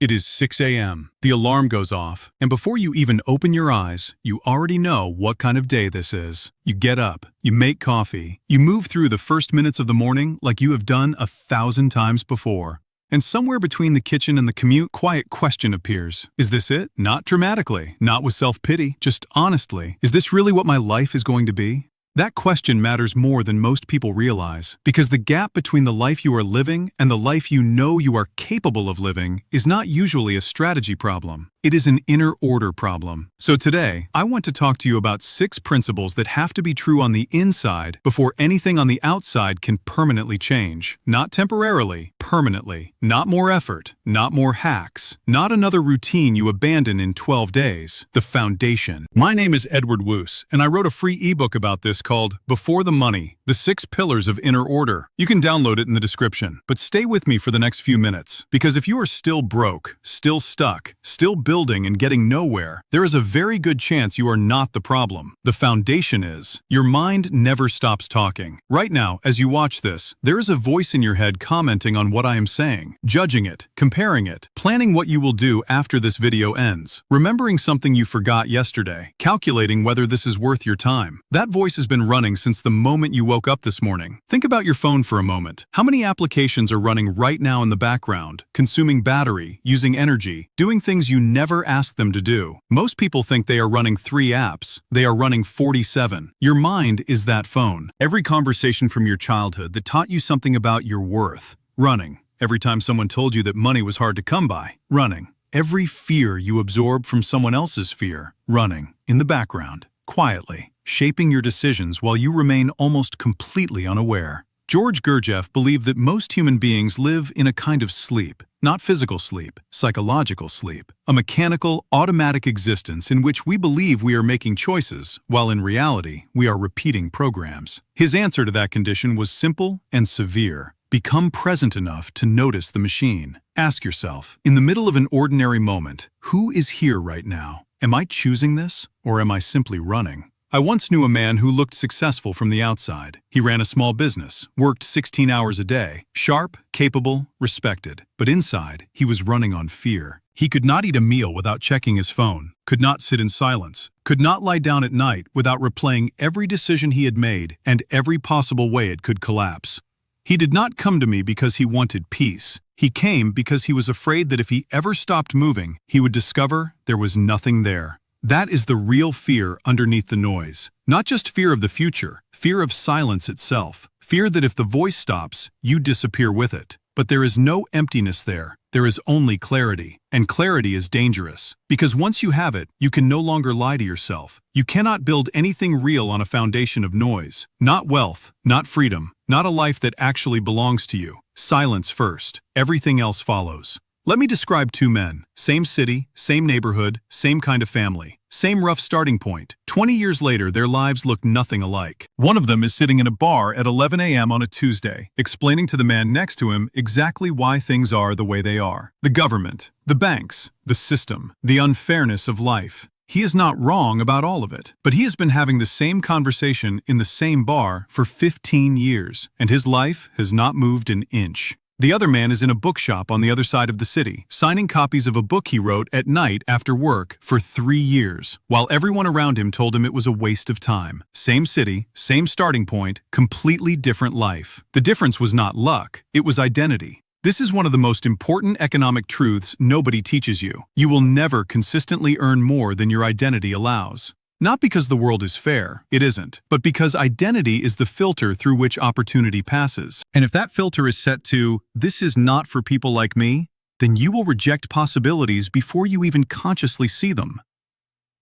It is 6 a.m. The alarm goes off, and before you even open your eyes, you already know what kind of day this is. You get up, you make coffee, you move through the first minutes of the morning like you have done 1,000 times before. And somewhere between the kitchen and the commute, quiet question appears. Is this it? Not dramatically, not with self-pity, just honestly. Is this really what my life is going to be? That question matters more than most people realize, because the gap between the life you are living and the life you know you are capable of living is not usually a strategy problem. It is an inner order problem. So today, I want to talk to you about 6 principles that have to be true on the inside before anything on the outside can permanently change. Not temporarily, permanently. Not more effort, not more hacks, not another routine you abandon in 12 days. The foundation. My name is Edward Woose, and I wrote a free ebook about this called Before the Money, The 6 Pillars of Inner Order. You can download it in the description, but stay with me for the next few minutes, because if you are still broke, still stuck, still building and getting nowhere, there is a very good chance you are not the problem. The foundation is, your mind never stops talking. Right now, as you watch this, there is a voice in your head commenting on what I am saying, judging it, comparing it, planning what you will do after this video ends, remembering something you forgot yesterday, calculating whether this is worth your time. That voice has been running since the moment you woke up this morning. Think about your phone for a moment. How many applications are running right now in the background, consuming battery, using energy, doing things you never asked them to do? Most people think they are running 3 apps. They are running 47. Your mind is that phone. Every conversation from your childhood that taught you something about your worth, running. Every time someone told you that money was hard to come by, running. Every fear you absorb from someone else's fear, running. In the background, quietly, shaping your decisions while you remain almost completely unaware. George Gurdjieff believed that most human beings live in a kind of sleep, not physical sleep, psychological sleep, a mechanical, automatic existence in which we believe we are making choices, while in reality, we are repeating programs. His answer to that condition was simple and severe. Become present enough to notice the machine. Ask yourself, in the middle of an ordinary moment, who is here right now? Am I choosing this, or am I simply running? I once knew a man who looked successful from the outside. He ran a small business, worked 16 hours a day, sharp, capable, respected. But inside, he was running on fear. He could not eat a meal without checking his phone, could not sit in silence, could not lie down at night without replaying every decision he had made and every possible way it could collapse. He did not come to me because he wanted peace. He came because he was afraid that if he ever stopped moving, he would discover there was nothing there. That is the real fear underneath the noise. Not just fear of the future, fear of silence itself. Fear that if the voice stops, you disappear with it. But there is no emptiness there. There is only clarity. And clarity is dangerous. Because once you have it, you can no longer lie to yourself. You cannot build anything real on a foundation of noise. Not wealth, not freedom, not a life that actually belongs to you. Silence first. Everything else follows. Let me describe 2 men. Same city, same neighborhood, same kind of family. Same rough starting point. 20 years later, their lives look nothing alike. One of them is sitting in a bar at 11 a.m. on a Tuesday, explaining to the man next to him exactly why things are the way they are. The government, the banks, the system, the unfairness of life. He is not wrong about all of it, but he has been having the same conversation in the same bar for 15 years, and his life has not moved an inch. The other man is in a bookshop on the other side of the city, signing copies of a book he wrote at night after work for 3 years, while everyone around him told him it was a waste of time. Same city, same starting point, completely different life. The difference was not luck, it was identity. This is one of the most important economic truths nobody teaches you. You will never consistently earn more than your identity allows. Not because the world is fair, it isn't, but because identity is the filter through which opportunity passes. And if that filter is set to, "This is not for people like me," then you will reject possibilities before you even consciously see them.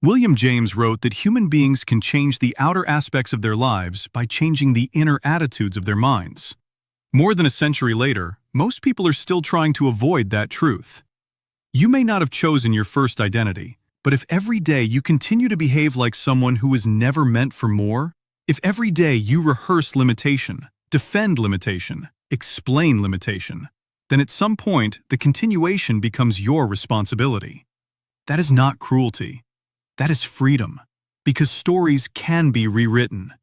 William James wrote that human beings can change the outer aspects of their lives by changing the inner attitudes of their minds. More than a century later, most people are still trying to avoid that truth. You may not have chosen your first identity, but if every day you continue to behave like someone who was never meant for more, if every day you rehearse limitation, defend limitation, explain limitation, then at some point the continuation becomes your responsibility. That is not cruelty. That is freedom, because stories can be rewritten.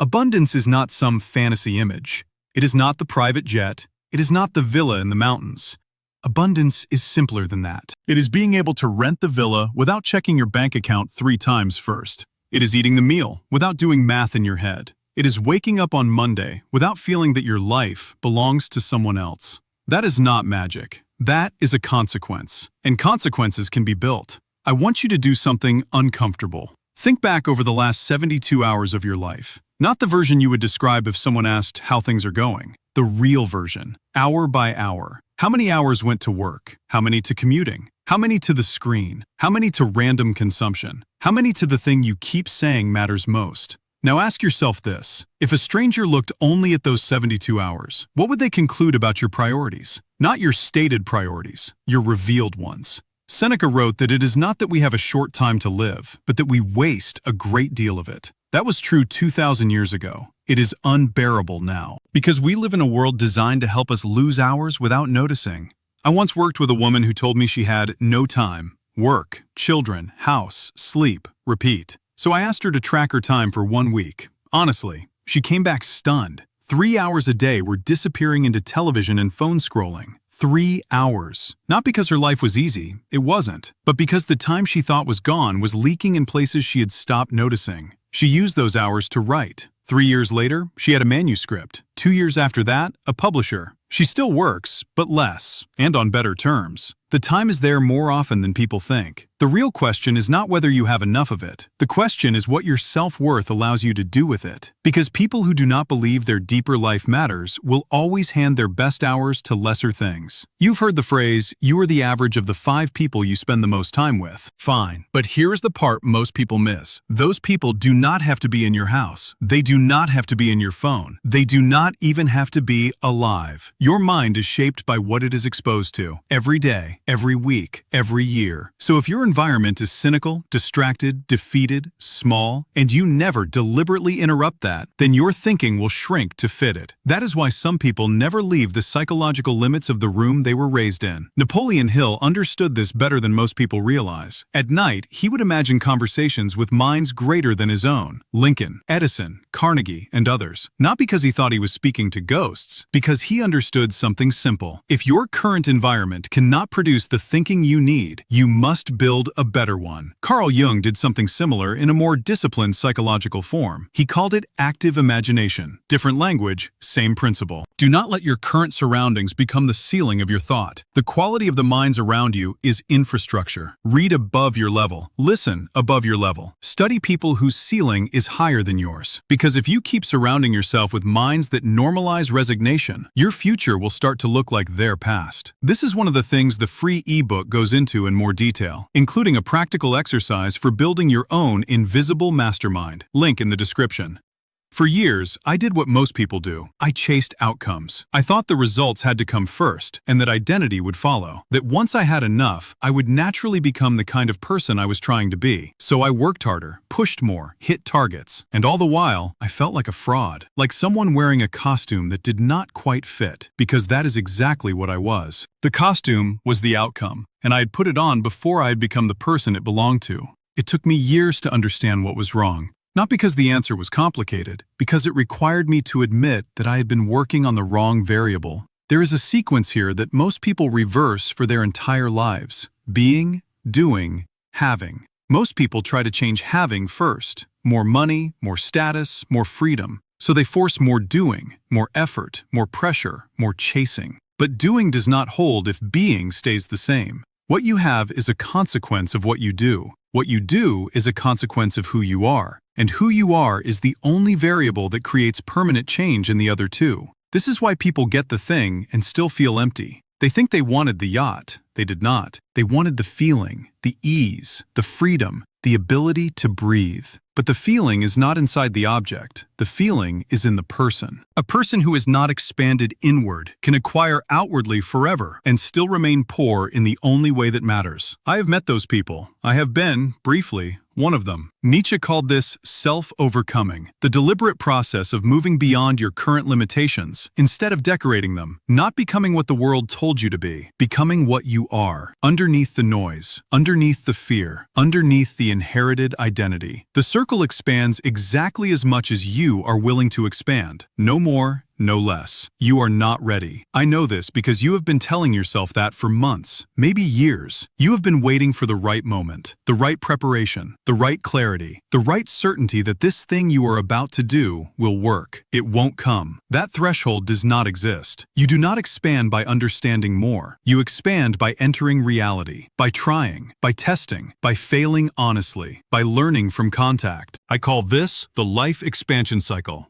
Abundance is not some fantasy image. It is not the private jet. It is not the villa in the mountains. Abundance is simpler than that. It is being able to rent the villa without checking your bank account 3 times first. It is eating the meal without doing math in your head. It is waking up on Monday without feeling that your life belongs to someone else. That is not magic. That is a consequence. And consequences can be built. I want you to do something uncomfortable. Think back over the last 72 hours of your life. Not the version you would describe if someone asked how things are going. The real version, hour by hour. How many hours went to work? How many to commuting? How many to the screen? How many to random consumption? How many to the thing you keep saying matters most? Now ask yourself this. If a stranger looked only at those 72 hours, what would they conclude about your priorities? Not your stated priorities, your revealed ones. Seneca wrote that it is not that we have a short time to live, but that we waste a great deal of it. That was true 2,000 years ago. It is unbearable now. Because we live in a world designed to help us lose hours without noticing. I once worked with a woman who told me she had no time. Work, children, house, sleep, repeat. So I asked her to track her time for 1 week. Honestly, she came back stunned. 3 hours a day were disappearing into television and phone scrolling. 3 hours. Not because her life was easy, it wasn't, but because the time she thought was gone was leaking in places she had stopped noticing. She used those hours to write. 3 years later, she had a manuscript. 2 years after that, a publisher. She still works, but less, and on better terms. The time is there more often than people think. The real question is not whether you have enough of it. The question is what your self-worth allows you to do with it. Because people who do not believe their deeper life matters will always hand their best hours to lesser things. You've heard the phrase, you are the average of the 5 people you spend the most time with. Fine, but here is the part most people miss. Those people do not have to be in your house. They do not have to be in your phone. They do not even have to be alive. Your mind is shaped by what it is exposed to every day, every week, every year. So if your environment is cynical, distracted, defeated, small, and you never deliberately interrupt that, then your thinking will shrink to fit it. That is why some people never leave the psychological limits of the room they were raised in. Napoleon Hill understood this better than most people realize. At night, he would imagine conversations with minds greater than his own. Lincoln, Edison, Carnegie, and others. Not because he thought he was speaking to ghosts, because he understood something simple. If your current environment cannot produce the thinking you need, you must build a better one. Carl Jung did something similar in a more disciplined psychological form. He called it active imagination. Different language, same principle. Do not let your current surroundings become the ceiling of your thought. The quality of the minds around you is infrastructure. Read above your level. Listen above your level. Study people whose ceiling is higher than yours. Because if you keep surrounding yourself with minds that normalize resignation, your future will start to look like their past. This is one of the things the free ebook goes into in more detail, including a practical exercise for building your own invisible mastermind. Link in the description. For years, I did what most people do. I chased outcomes. I thought the results had to come first, and that identity would follow. That once I had enough, I would naturally become the kind of person I was trying to be. So I worked harder, pushed more, hit targets. And all the while, I felt like a fraud. Like someone wearing a costume that did not quite fit. Because that is exactly what I was. The costume was the outcome, and I had put it on before I had become the person it belonged to. It took me years to understand what was wrong. Not because the answer was complicated, because it required me to admit that I had been working on the wrong variable. There is a sequence here that most people reverse for their entire lives. Being, doing, having. Most people try to change having first. More money, more status, more freedom. So they force more doing, more effort, more pressure, more chasing. But doing does not hold if being stays the same. What you have is a consequence of what you do. What you do is a consequence of who you are. And who you are is the only variable that creates permanent change in the other two. This is why people get the thing and still feel empty. They think they wanted the yacht. They did not. They wanted the feeling, the ease, the freedom, the ability to breathe. But the feeling is not inside the object. The feeling is in the person. A person who is not expanded inward can acquire outwardly forever and still remain poor in the only way that matters. I have met those people. I have been, briefly, one of them. Nietzsche called this self-overcoming, the deliberate process of moving beyond your current limitations, instead of decorating them, not becoming what the world told you to be, becoming what you are, underneath the noise, underneath the fear, underneath the inherited identity. The circle expands exactly as much as you are willing to expand. No more, no less. You are not ready. I know this because you have been telling yourself that for months, maybe years. You have been waiting for the right moment, the right preparation, the right clarity, the right certainty that this thing you are about to do will work. It won't come. That threshold does not exist. You do not expand by understanding more. You expand by entering reality, by trying, by testing, by failing honestly, by learning from contact. I call this the life expansion cycle.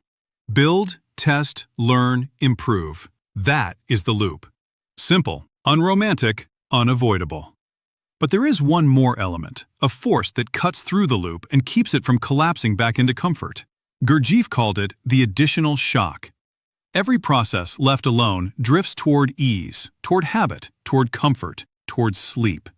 Build, test, learn, improve. That is the loop. Simple, unromantic, unavoidable. But there is one more element, a force that cuts through the loop and keeps it from collapsing back into comfort. Gurdjieff called it the additional shock. Every process left alone drifts toward ease, toward habit, toward comfort, toward sleep.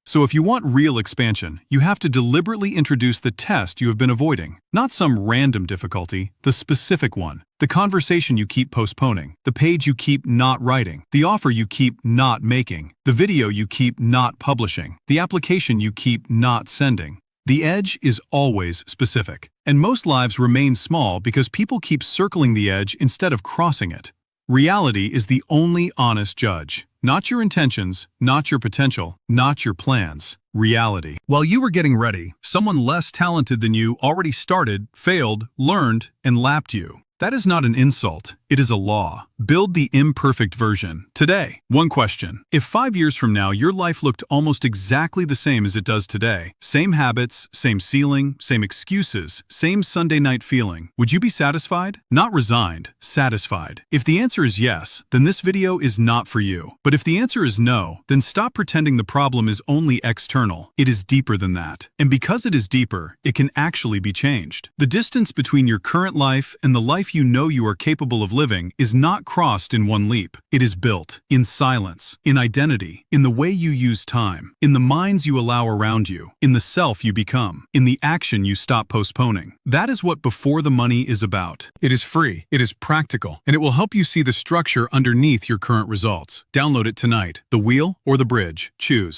So if you want real expansion, you have to deliberately introduce the test you have been avoiding. Not some random difficulty, the specific one. The conversation you keep postponing, the page you keep not writing, the offer you keep not making, the video you keep not publishing, the application you keep not sending. The edge is always specific, and most lives remain small because people keep circling the edge instead of crossing it. Reality is the only honest judge. Not your intentions, not your potential, not your plans. Reality. While you were getting ready, someone less talented than you already started, failed, learned, and lapped you. That is not an insult, it is a law. Build the imperfect version. Today, one question. If 5 years from now your life looked almost exactly the same as it does today, same habits, same ceiling, same excuses, same Sunday night feeling, would you be satisfied? Not resigned, satisfied. If the answer is yes, then this video is not for you. But if the answer is no, then stop pretending the problem is only external. It is deeper than that. And because it is deeper, it can actually be changed. The distance between your current life and the life you know you are capable of living is not crossed in one leap. It is built in silence, in identity, in the way you use time, in the minds you allow around you, in the self you become, in the action you stop postponing. That is what Before the Money is about. It is free, it is practical, and it will help you see the structure underneath your current results. Download it tonight. The wheel or the bridge? Choose.